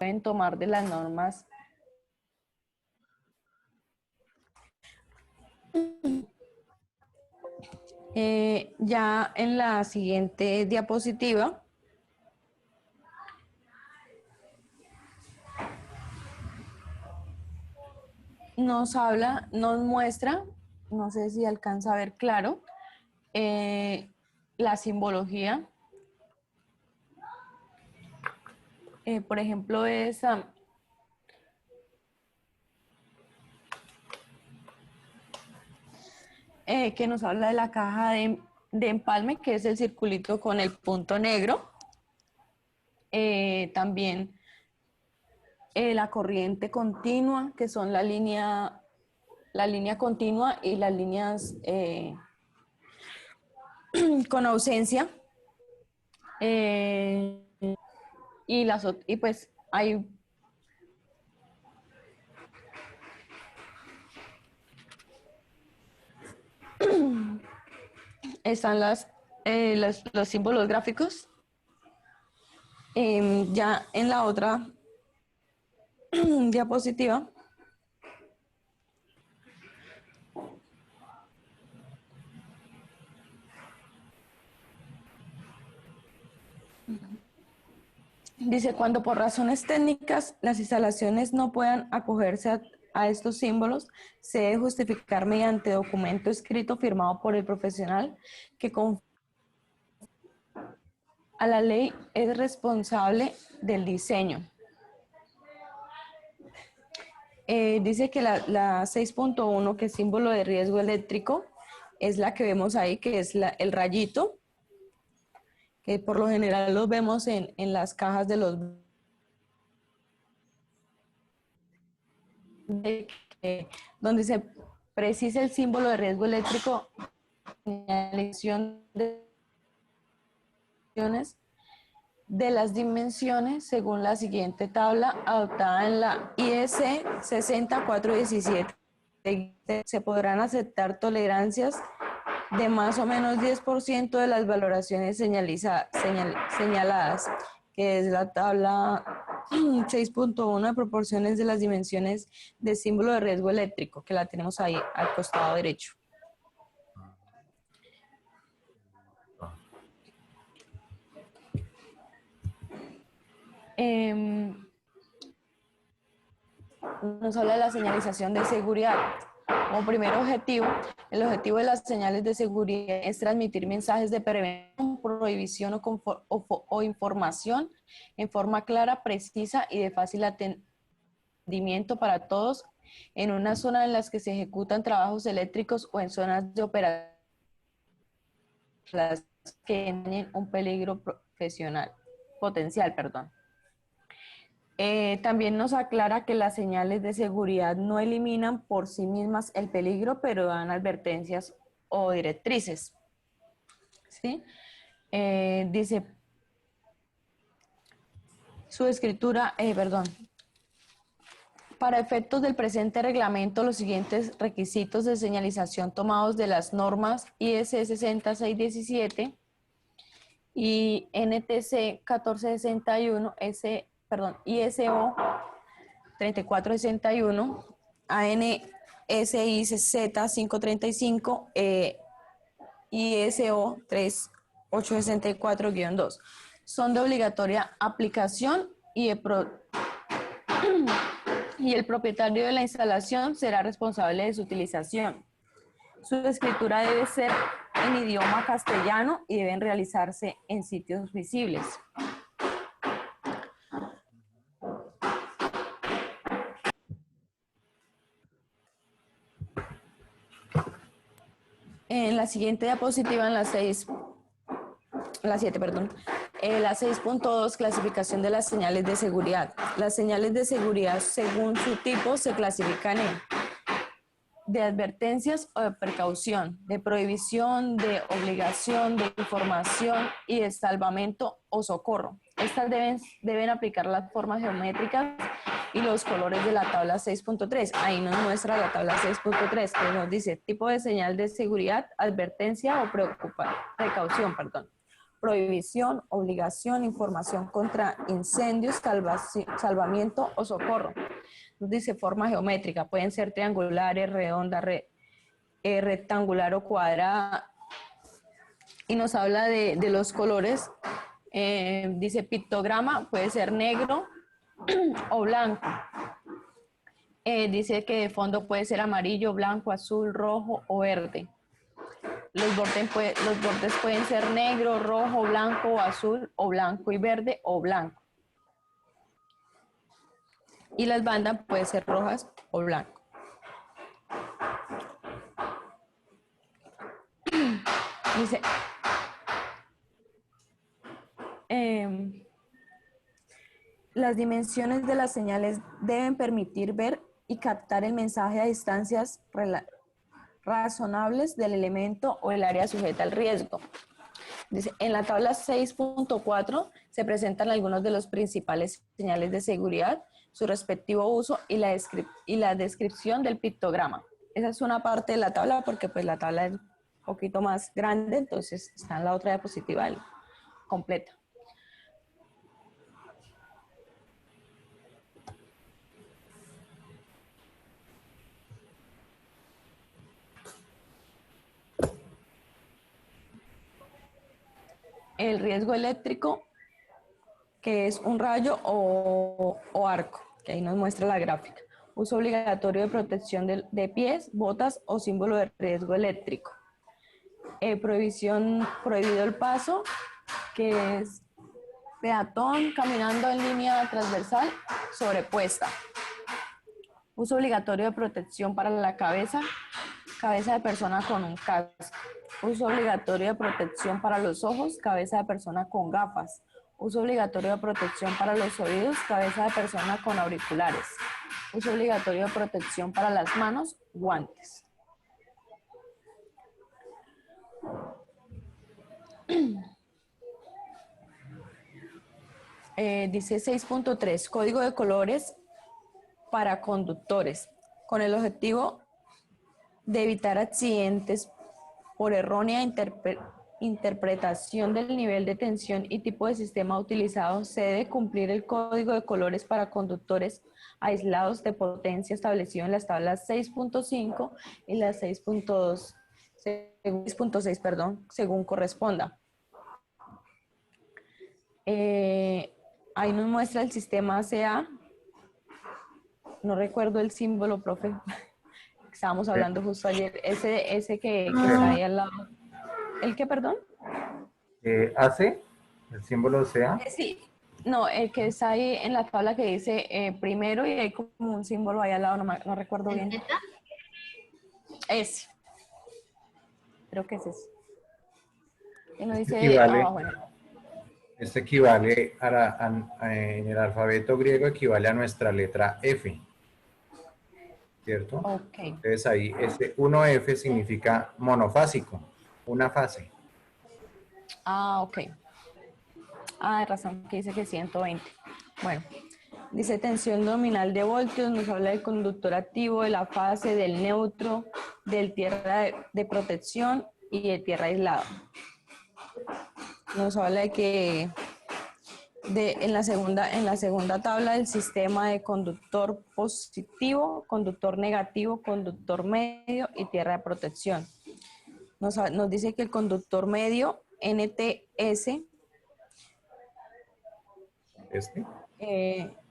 pueden tomar de las normas. Ya en la siguiente diapositiva nos muestra, no sé si alcanza a ver claro, la simbología. Por ejemplo, esa que nos habla de la caja de empalme, que es el circulito con el punto negro. También la corriente continua, que son la línea continua y las líneas con ausencia. Y pues hay están los símbolos gráficos. Ya en la otra diapositiva dice, cuando por razones técnicas las instalaciones no puedan acogerse a estos símbolos, se debe justificar mediante documento escrito firmado por el profesional que a la ley es responsable del diseño. Dice que la 6.1, que es símbolo de riesgo eléctrico, es la que vemos ahí, que es el rayito, que por lo general los vemos en las cajas de los donde se precisa el símbolo de riesgo eléctrico, señalización de las dimensiones según la siguiente tabla adoptada en la IEC 60417. Se podrán aceptar tolerancias de más o menos 10% de las valoraciones señaladas, que es la tabla 6.1 de proporciones de las dimensiones de símbolo de riesgo eléctrico, que la tenemos ahí al costado derecho. Nos habla de la señalización de seguridad. Como primer objetivo, el objetivo de las señales de seguridad es transmitir mensajes de prevención, prohibición o información en forma clara, precisa y de fácil entendimiento para todos en una zona en las que se ejecutan trabajos eléctricos o en zonas de operación que tienen un peligro potencial. También nos aclara que las señales de seguridad no eliminan por sí mismas el peligro, pero dan advertencias o directrices. ¿Sí? Dice, su escritura, para efectos del presente reglamento, los siguientes requisitos de señalización tomados de las normas IS 6617 y NTC 1461, ISO 3461, ANSI Z 535, ISO 3864-2. Son de obligatoria aplicación y el propietario de la instalación será responsable de su utilización. Su escritura debe ser en idioma castellano y deben realizarse en sitios visibles. En la siguiente diapositiva, en la 7, la 6.2, clasificación de las señales de seguridad. Las señales de seguridad, según su tipo, se clasifican en de advertencias o de precaución, de prohibición, de obligación, de información y de salvamento o socorro. Estas deben aplicar las formas geométricas y los colores de la tabla 6.3. Ahí nos muestra la tabla 6.3, que nos dice tipo de señal de seguridad, advertencia o precaución. prohibición, obligación, información contra incendios, salvamiento o socorro. Nos dice forma geométrica, pueden ser triangulares, redondas, rectangular o cuadrada. Y nos habla de los colores. Dice pictograma, puede ser negro o blanco. Dice que de fondo puede ser amarillo, blanco, azul, rojo o verde. Los bordes pueden ser negro, rojo, blanco o azul, o blanco y verde o blanco. Y las bandas pueden ser rojas o blanco. Dice, las dimensiones de las señales deben permitir ver y captar el mensaje a distancias razonables del elemento o el área sujeta al riesgo. Dice, en la tabla 6.4 se presentan algunos de los principales señales de seguridad, su respectivo uso y la descripción del pictograma. Esa es una parte de la tabla porque pues la tabla es un poquito más grande, entonces está en la otra diapositiva completa. El riesgo eléctrico, que es un rayo o arco, que ahí nos muestra la gráfica. Uso obligatorio de protección de pies, botas o símbolo de riesgo eléctrico. Prohibido el paso, que es peatón caminando en línea transversal sobrepuesta. Uso obligatorio de protección para la cabeza de persona con un casco. Uso obligatorio de protección para los ojos, cabeza de persona con gafas. Uso obligatorio de protección para los oídos, cabeza de persona con auriculares. Uso obligatorio de protección para las manos, guantes. Dice 6.3, código de colores para conductores, con el objetivo de evitar accidentes por errónea interpretación del nivel de tensión y tipo de sistema utilizado, se debe cumplir el código de colores para conductores aislados de potencia establecido en las tablas 6.5 y las 6.6, según corresponda. Ahí nos muestra el sistema CA. No recuerdo el símbolo, profe. Estábamos hablando justo ayer. Ese que está ahí al lado. ¿El qué, perdón? ¿AC? ¿El símbolo sea? Sí. No, el que está ahí en la tabla que dice primero y hay como un símbolo ahí al lado, no recuerdo bien. Ese. Creo que es ese. Y no dice abajo, ¿no? Este equivale en el alfabeto griego equivale a nuestra letra F, ¿cierto? Ok. Entonces ahí ese 1F significa monofásico, una fase. Ah, ok. Ah, de razón, que dice que 120. Bueno, dice tensión nominal de voltios, nos habla del conductor activo, de la fase, del neutro, del tierra de protección y de tierra aislado. Nos habla de que en la segunda tabla del sistema de conductor positivo, conductor negativo, conductor medio y tierra de protección. Nos dice que el conductor medio, NTS,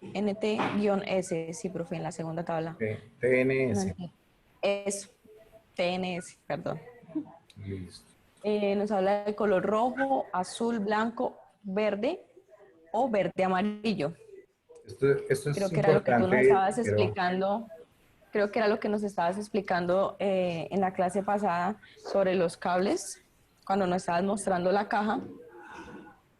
NT-S, sí, profe, en la segunda tabla. TNS. Eso, TNS, perdón. Listo. Nos habla de color rojo, azul, blanco, verde o verde amarillo. Esto es Creo que era lo que tú nos importante, estabas pero... explicando. Creo que era lo que nos estabas explicando en la clase pasada sobre los cables, cuando nos estabas mostrando la caja,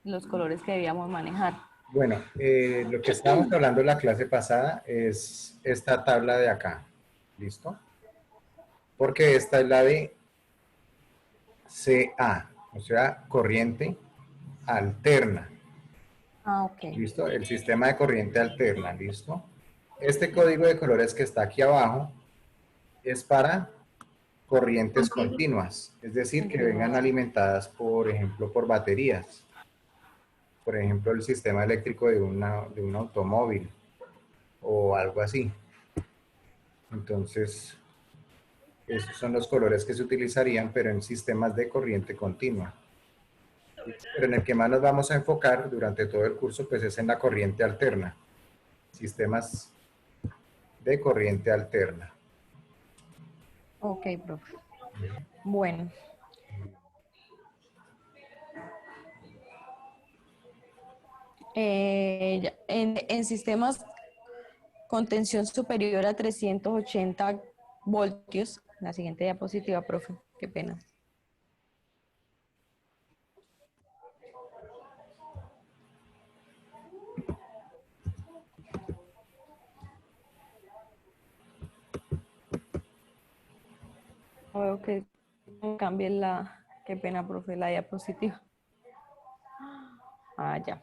los colores que debíamos manejar. Bueno, lo que estábamos hablando en la clase pasada es esta tabla de acá, ¿listo? Porque esta es la de CA, o sea, corriente alterna. Ah, ok. ¿Listo? El sistema de corriente alterna, ¿listo? Este código de colores que está aquí abajo es para corrientes continuas, es decir, que vengan alimentadas, por ejemplo, por baterías. Por ejemplo, el sistema eléctrico de un automóvil o algo así. Entonces, esos son los colores que se utilizarían, pero en sistemas de corriente continua. Pero en el que más nos vamos a enfocar durante todo el curso, pues es en la corriente alterna. Sistemas de corriente alterna. Ok, profe. Bueno. En sistemas con tensión superior a 380 voltios, la siguiente diapositiva, profe, qué pena. No veo que cambie la, qué pena, profe, la diapositiva. Ah, ya.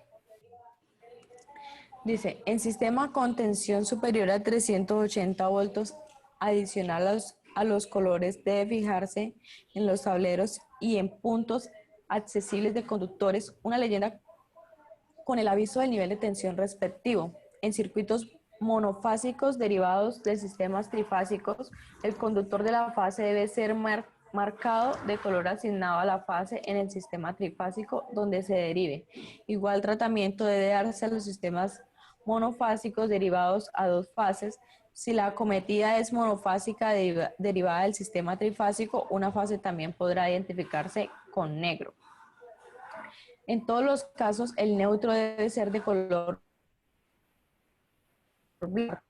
Dice, en sistema con tensión superior a 380 voltios, adicional a los colores, debe fijarse en los tableros y en puntos accesibles de conductores una leyenda con el aviso del nivel de tensión respectivo. En circuitos monofásicos derivados de sistemas trifásicos, el conductor de la fase debe ser marcado de color asignado a la fase en el sistema trifásico donde se derive. Igual tratamiento debe darse a los sistemas monofásicos derivados a dos fases. Si la acometida es monofásica derivada del sistema trifásico, una fase también podrá identificarse con negro. En todos los casos, el neutro debe ser de color blanco,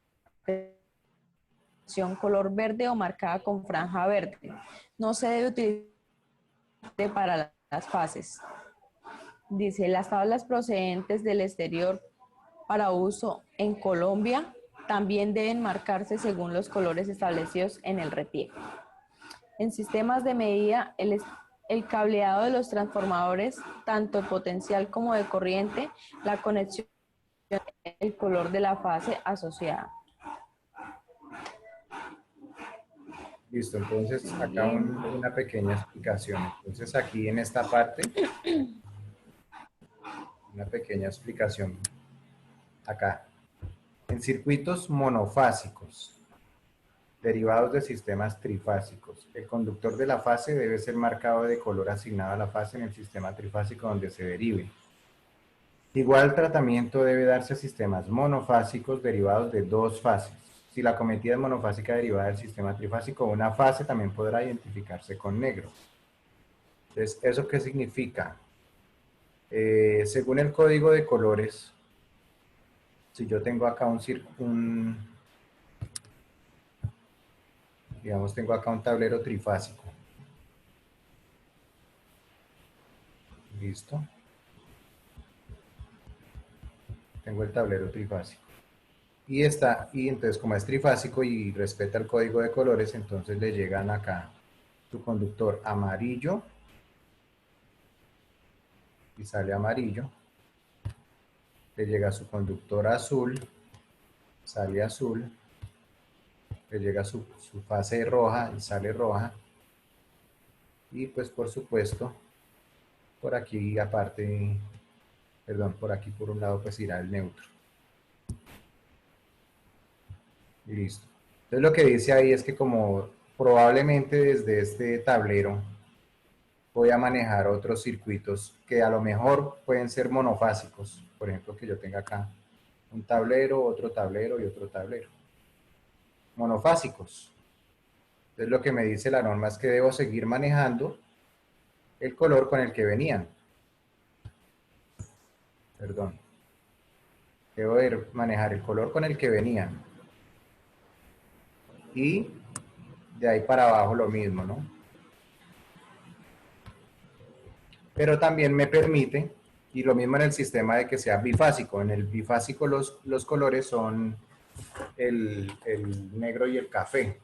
color verde o marcada con franja verde. No se debe utilizar para las fases. Dice, las tablas procedentes del exterior para uso en Colombia también deben marcarse según los colores establecidos en el repliego. En sistemas de medida, el cableado de los transformadores, tanto potencial como de corriente, la conexión, el color de la fase asociada. Listo, entonces acá una pequeña explicación. Entonces aquí en esta parte, una pequeña explicación. Acá, en circuitos monofásicos, derivados de sistemas trifásicos, el conductor de la fase debe ser marcado de color asignado a la fase en el sistema trifásico donde se derive. Igual tratamiento debe darse a sistemas monofásicos derivados de dos fases. Si la acometida es monofásica derivada del sistema trifásico, una fase también podrá identificarse con negro. Entonces, ¿eso qué significa? Según el código de colores, si yo tengo acá digamos, tengo acá un tablero trifásico. Listo. Tengo el tablero trifásico. Y entonces como es trifásico y respeta el código de colores, entonces le llegan acá su conductor amarillo y sale amarillo. Le llega su conductor azul, sale azul. Le llega su fase roja y sale roja. Y pues por supuesto, por aquí aparte, perdón, por aquí por un lado pues irá el neutro. Y listo. Entonces lo que dice ahí es que como probablemente desde este tablero voy a manejar otros circuitos que a lo mejor pueden ser monofásicos. Por ejemplo, que yo tenga acá un tablero, otro tablero y otro tablero. Monofásicos. Entonces lo que me dice la norma es que debo seguir manejando el color con el que venían. Perdón. Debo manejar el color con el que venían. Y de ahí para abajo lo mismo, ¿no? Pero también me permite, y lo mismo en el sistema de que sea bifásico. En el bifásico los colores son el negro y el café.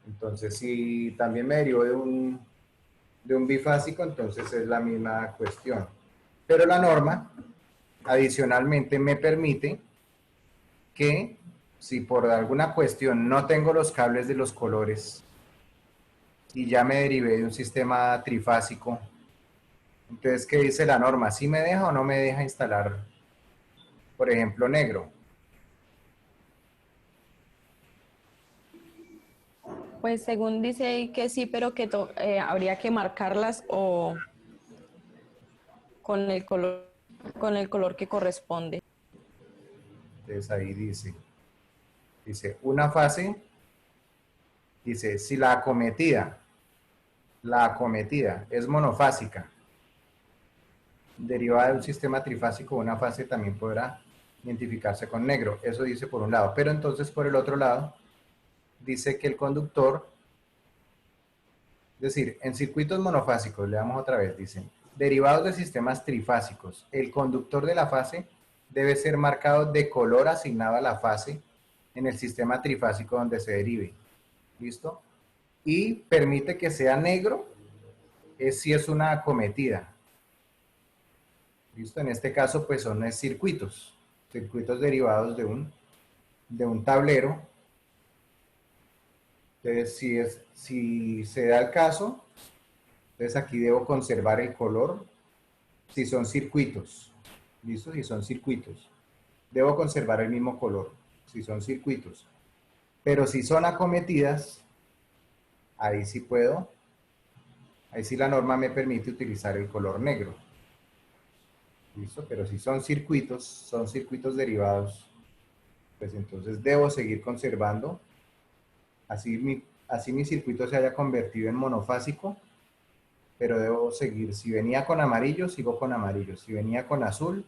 Entonces, si también me derivo de un bifásico, entonces es la misma cuestión. Pero la norma, adicionalmente, me permite que si por alguna cuestión no tengo los cables de los colores y ya me derivé de un sistema trifásico. Entonces, ¿qué dice la norma? ¿Sí me deja o no me deja instalar, por ejemplo, negro? Pues según dice ahí que sí, pero que habría que marcarlas o con con el color que corresponde. Entonces ahí dice, una fase, dice, si la acometida es monofásica, derivada de un sistema trifásico, una fase también podrá identificarse con negro. Eso dice por un lado. Pero entonces por el otro lado, dice que el conductor, es decir, en circuitos monofásicos, leamos otra vez, dicen, derivados de sistemas trifásicos, el conductor de la fase debe ser marcado de color asignado a la fase en el sistema trifásico donde se derive. ¿Listo? Y permite que sea negro si es una acometida. ¿Listo? En este caso, pues son circuitos derivados de un tablero. Entonces, si se da el caso, entonces aquí debo conservar el color si son circuitos. ¿Listo? Si son circuitos. Debo conservar el mismo color si son circuitos. Pero si son acometidas, ahí sí puedo, ahí sí la norma me permite utilizar el color negro. ¿Listo? Pero si son circuitos derivados, pues entonces debo seguir conservando. Así mi circuito se haya convertido en monofásico, pero debo seguir. Si venía con amarillo, sigo con amarillo. Si venía con azul,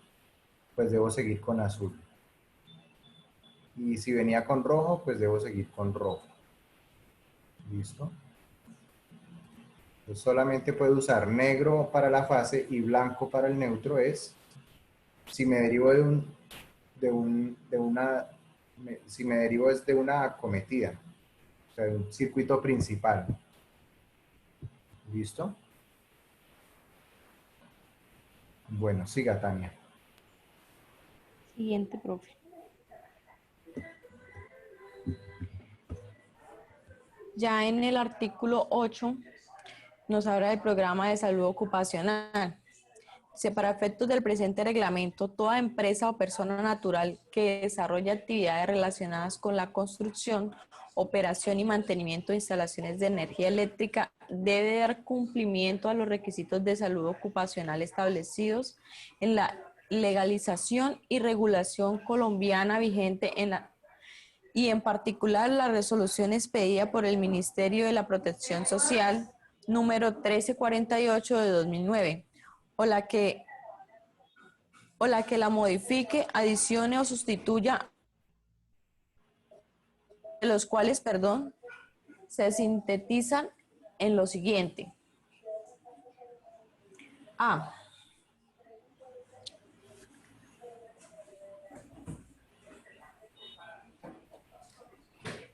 pues debo seguir con azul. Y si venía con rojo, pues debo seguir con rojo. ¿Listo? Entonces solamente puedo usar negro para la fase y blanco para el neutro si me derivo si me derivo es de una acometida, o sea, de un circuito principal. ¿Listo? Bueno, siga, Tania. Siguiente, profe. Ya en el artículo 8 nos habla del programa de salud ocupacional. Dice, para efectos del presente reglamento, toda empresa o persona natural que desarrolle actividades relacionadas con la construcción, operación y mantenimiento de instalaciones de energía eléctrica debe dar cumplimiento a los requisitos de salud ocupacional establecidos en la legalización y regulación colombiana vigente y en particular la resolución expedida por el Ministerio de la Protección Social número 1348 de 2009 o la que la modifique, adicione o sustituya, de los cuales, se sintetizan en lo siguiente. A.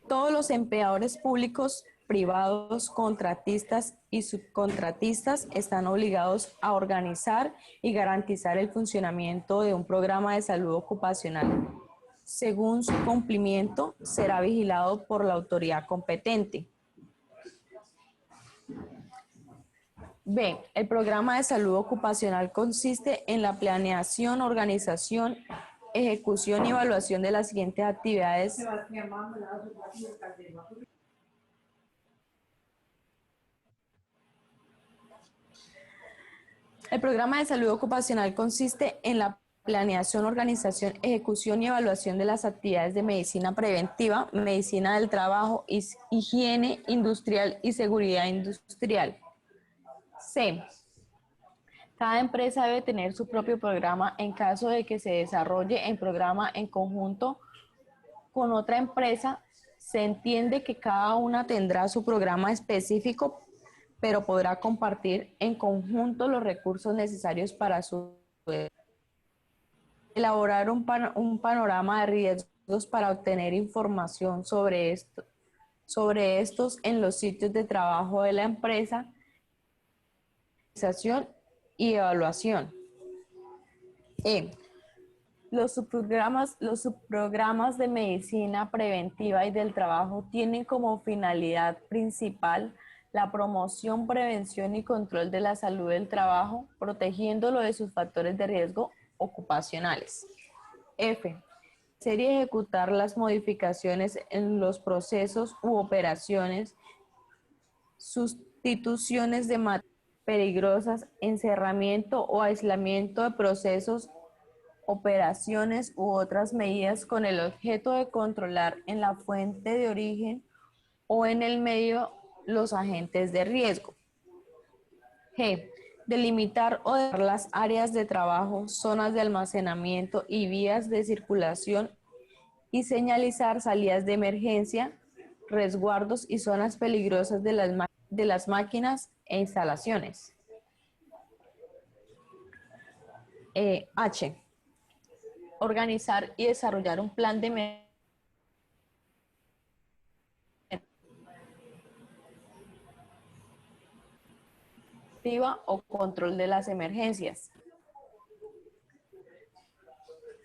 Todos los empleadores públicos, privados, contratistas y subcontratistas están obligados a organizar y garantizar el funcionamiento de un programa de salud ocupacional. Según su cumplimiento, será vigilado por la autoridad competente. B. El programa de salud ocupacional consiste en la planeación, organización, ejecución y evaluación de las siguientes actividades. El programa de salud ocupacional consiste en la planeación, organización, ejecución y evaluación de las actividades de medicina preventiva, medicina del trabajo, higiene industrial y seguridad industrial. C. Cada empresa debe tener su propio programa en caso de que se desarrolle el programa en conjunto con otra empresa. Se entiende que cada una tendrá su programa específico, pero podrá compartir en conjunto los recursos necesarios para su elaborar un panorama de riesgos para obtener información sobre estos en los sitios de trabajo de la empresa, organización y evaluación. Los subprogramas de medicina preventiva y del trabajo tienen como finalidad principal La promoción, prevención y control de la salud del trabajo, protegiéndolo de sus factores de riesgo ocupacionales. F. Hacer y ejecutar las modificaciones en los procesos u operaciones, sustituciones de materias peligrosas, encerramiento o aislamiento de procesos, operaciones u otras medidas con el objeto de controlar en la fuente de origen o en el medio los agentes de riesgo. G. Delimitar o dejar las áreas de trabajo, zonas de almacenamiento y vías de circulación y señalizar salidas de emergencia, resguardos y zonas peligrosas de las máquinas e instalaciones. H. Organizar y desarrollar un plan de emergencia o control de las emergencias.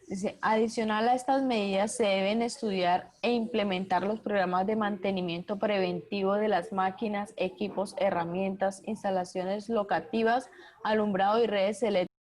Dice, adicional a estas medidas se deben estudiar e implementar los programas de mantenimiento preventivo de las máquinas, equipos, herramientas, instalaciones locativas, alumbrado y redes eléctricas